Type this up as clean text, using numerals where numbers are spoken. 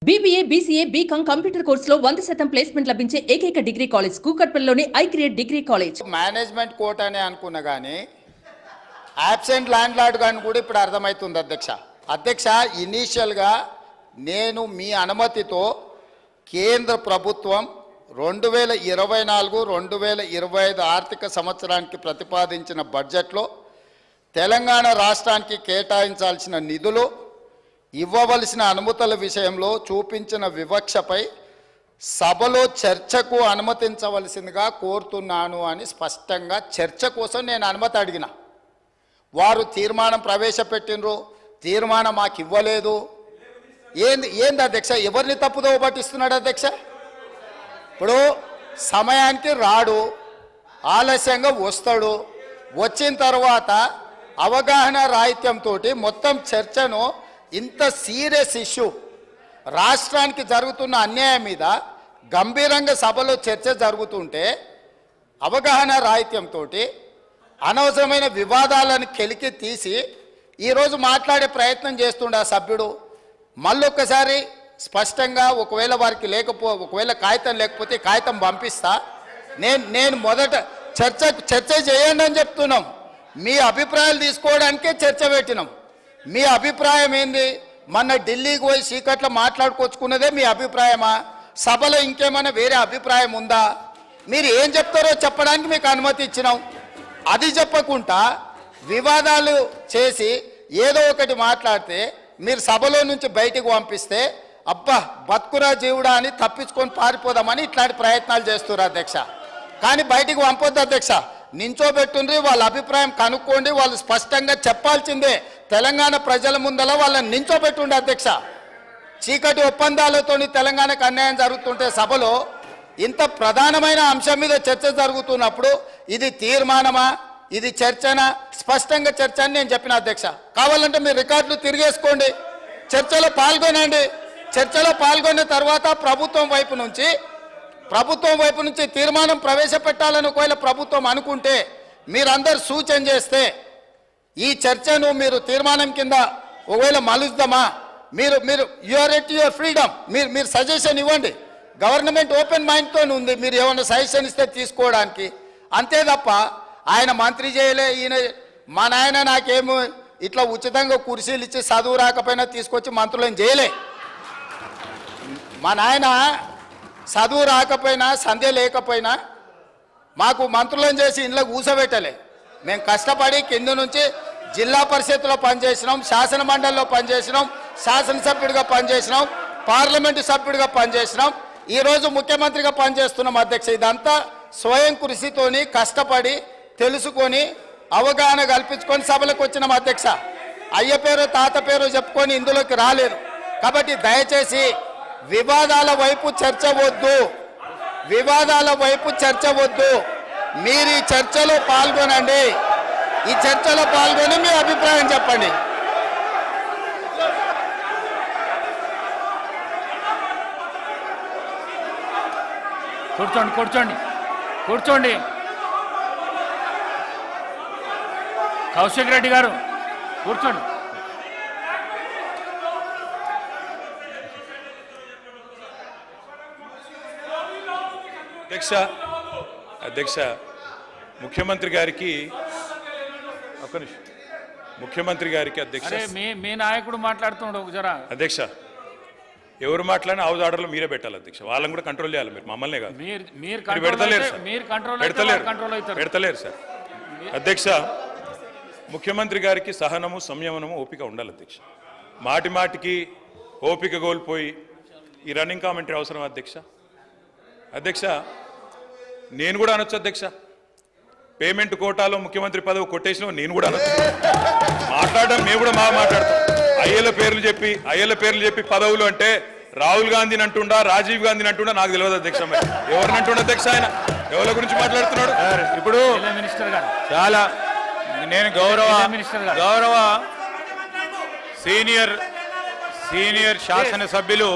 BBA, BCA, BCom computer కోర్సులో 100% placement లభించే ఏకైక డిగ్రీ కాలేజ్ కూకట్పల్లిలోని iCreate degree college. Management quota అనే అనుకున్నా కానీ యాబ్సెంట్ ల్యాండ్ లార్డ్ కానీ కూడా ఇప్పుడు అర్థమవుతుంది అధ్యక్ష. ఇనీషియల్గా నేను మీ అనుమతితో కేంద్ర ప్రభుత్వం 2024-2025 ఆర్థిక సంవత్సరానికి ప్రతిపాదించిన బడ్జెట్లో తెలంగాణ రాష్ట్రానికి కేటాయించాల్సిన నిధులు, ఇవ్వవలసిన అనుమతుల విషయంలో చూపించిన వివక్షపై సభలో చర్చకు అనుమతించవలసిందిగా కోరుతున్నాను అని స్పష్టంగా చర్చ కోసం నేను అనుమతి అడిగిన. వారు తీర్మానం ప్రవేశపెట్టినరు, తీర్మానం మాకు ఇవ్వలేదు. ఏంది అధ్యక్ష? ఎవరిని తప్పుదో పట్టిస్తున్నాడు అధ్యక్ష? ఇప్పుడు సమయానికి రాడు, ఆలస్యంగా వస్తాడు, వచ్చిన తర్వాత అవగాహన రాహిత్యంతో మొత్తం చర్చను ఇంత సీరియస్ ఇష్యూ రాష్ట్రానికి జరుగుతున్న అన్యాయం మీద గంభీరంగా సభలో చర్చ జరుగుతుంటే అవగాహన రాహిత్యంతో అనవసరమైన వివాదాలను కెలికి తీసి ఈరోజు మాట్లాడే ప్రయత్నం చేస్తుండే ఆ సభ్యుడు. మళ్ళొక్కసారి స్పష్టంగా ఒకవేళ కాగితం లేకపోతే కాగితం పంపిస్తా. నేను మొదట చర్చ చేయండి అని చెప్తున్నాం. మీ అభిప్రాయాలు తీసుకోవడానికే చర్చ పెట్టినాం. మీ అభిప్రాయం ఏంది? మొన్న ఢిల్లీకి పోయి చీకట్లో మాట్లాడుకొచ్చుకున్నదే మీ అభిప్రాయమా? సభలో ఇంకేమైనా వేరే అభిప్రాయం ఉందా? మీరు ఏం చెప్తారో చెప్పడానికి మీకు అనుమతి ఇచ్చినాం. అది చెప్పకుండా వివాదాలు చేసి ఏదో ఒకటి మాట్లాడితే మీరు సభలో నుంచి బయటికి పంపిస్తే అబ్బా బతుకురా జీవుడా అని తప్పించుకొని పారిపోదామని ఇట్లాంటి ప్రయత్నాలు చేస్తున్నారు అధ్యక్ష. కానీ బయటికి పంపొద్దు అధ్యక్ష. నించోబెట్టుండ్రి, వాళ్ళ అభిప్రాయం కనుక్కోండి. వాళ్ళు స్పష్టంగా చెప్పాల్సిందే. తెలంగాణ ప్రజల ముందల వాళ్ళని నించోబెట్టుండే అధ్యక్ష. చీకటి ఒప్పందాలతో తెలంగాణకు అన్యాయం జరుగుతుంటే సభలో ఇంత ప్రధానమైన అంశం మీద చర్చ జరుగుతున్నప్పుడు ఇది తీర్మానమా, ఇది చర్చనా? స్పష్టంగా చర్చ అని నేను చెప్పిన అధ్యక్ష. కావాలంటే మీరు రికార్డులు తిరిగేసుకోండి, చర్చలో పాల్గొనండి. చర్చలో పాల్గొన్న తర్వాత ప్రభుత్వం వైపు నుంచి తీర్మానం ప్రవేశపెట్టాలని ఒకవేళ ప్రభుత్వం అనుకుంటే మీరందరూ సూచన చేస్తే ఈ చర్చను మీరు తీర్మానం కింద ఒకవేళ మలుద్దామా? మీరు యువర్ ఎట్ యువర్ ఫ్రీడమ్. మీరు సజెషన్ ఇవ్వండి. గవర్నమెంట్ ఓపెన్ మైండ్తో ఉంది. మీరు ఏమైనా సజెషన్ ఇస్తే తీసుకోవడానికి. అంతే తప్ప ఆయన మంత్రి చేయలే, ఈయన మా నాయన నాకేమో ఇట్లా ఉచితంగా కుర్చీలు ఇచ్చి చదువు రాకపోయినా తీసుకొచ్చి మంత్రులను చేయలే. మా నాయన చదువు రాకపోయినా సంధ్య లేకపోయినా మాకు మంత్రులను చేసి ఇంట్లో కూసబెట్టలే. మేము కష్టపడి కింద నుంచి జిల్లా పరిషత్లో పనిచేసినాం, శాసన మండలిలో పనిచేసినాం, శాసనసభ్యుడిగా పనిచేసినాం, పార్లమెంటు సభ్యుడిగా పనిచేసినాం, ఈరోజు ముఖ్యమంత్రిగా పనిచేస్తున్నాం అధ్యక్ష. ఇదంతా స్వయం కృషితోని కష్టపడి తెలుసుకొని అవగాహన కల్పించుకొని సభలకు వచ్చినాం అధ్యక్ష. అయ్య పేరు తాత పేరు చెప్పుకొని ఇందులోకి రాలేదు. కాబట్టి దయచేసి వివాదాల వైపు చర్చ వద్దు. మీరు ఈ చర్చలో పాల్గొనండి. ఈ చర్చలో పాల్గొని మీ అభిప్రాయం చెప్పండి. కూర్చోండి. కౌశిక్ రెడ్డి గారు కూర్చోండి. అధ్యక్ష ముఖ్యమంత్రి గారికి అధ్యక్ష మీ నాయకుడు మాట్లాడుతున్నాడు ఒకసారి. అధ్యక్ష ఎవరు మాట్లాడినా హౌస్ ఆర్డర్లో మీరే పెట్టాలి అధ్యక్ష. వాళ్ళని కూడా కంట్రోల్ చేయాలి. మీరు మమ్మల్నే కాదు. పెడతలేరు సార్. అధ్యక్ష ముఖ్యమంత్రి గారికి సహనము, సంయమనము, ఓపిక ఉండాలి అధ్యక్ష. మాటికి ఓపిక కోల్పోయి ఈ రన్నింగ్ కామెంటరీ అవసరం అధ్యక్ష. నేను కూడా అనొచ్చు అధ్యక్ష. పేమెంట్ కోటాలో ముఖ్యమంత్రి పదవి కొట్టేసిన నేను కూడా అనొచ్చు. మాట్లాడడం మేము కూడా మాట్లాడతాం. అయ్యల పేర్లు చెప్పి పదవులు అంటే రాహుల్ గాంధీని అంటుండా, రాజీవ్ గాంధీని అంటుండా నాకు తెలియదు అధ్యక్ష. ఎవరిని అంటుండ అధ్యక్ష? ఆయన ఎవరి గురించి మాట్లాడుతున్నాడు? ఇప్పుడు మినిస్టర్ గారు చాలా నేను గౌరవ సీనియర్ శాసనసభ్యులు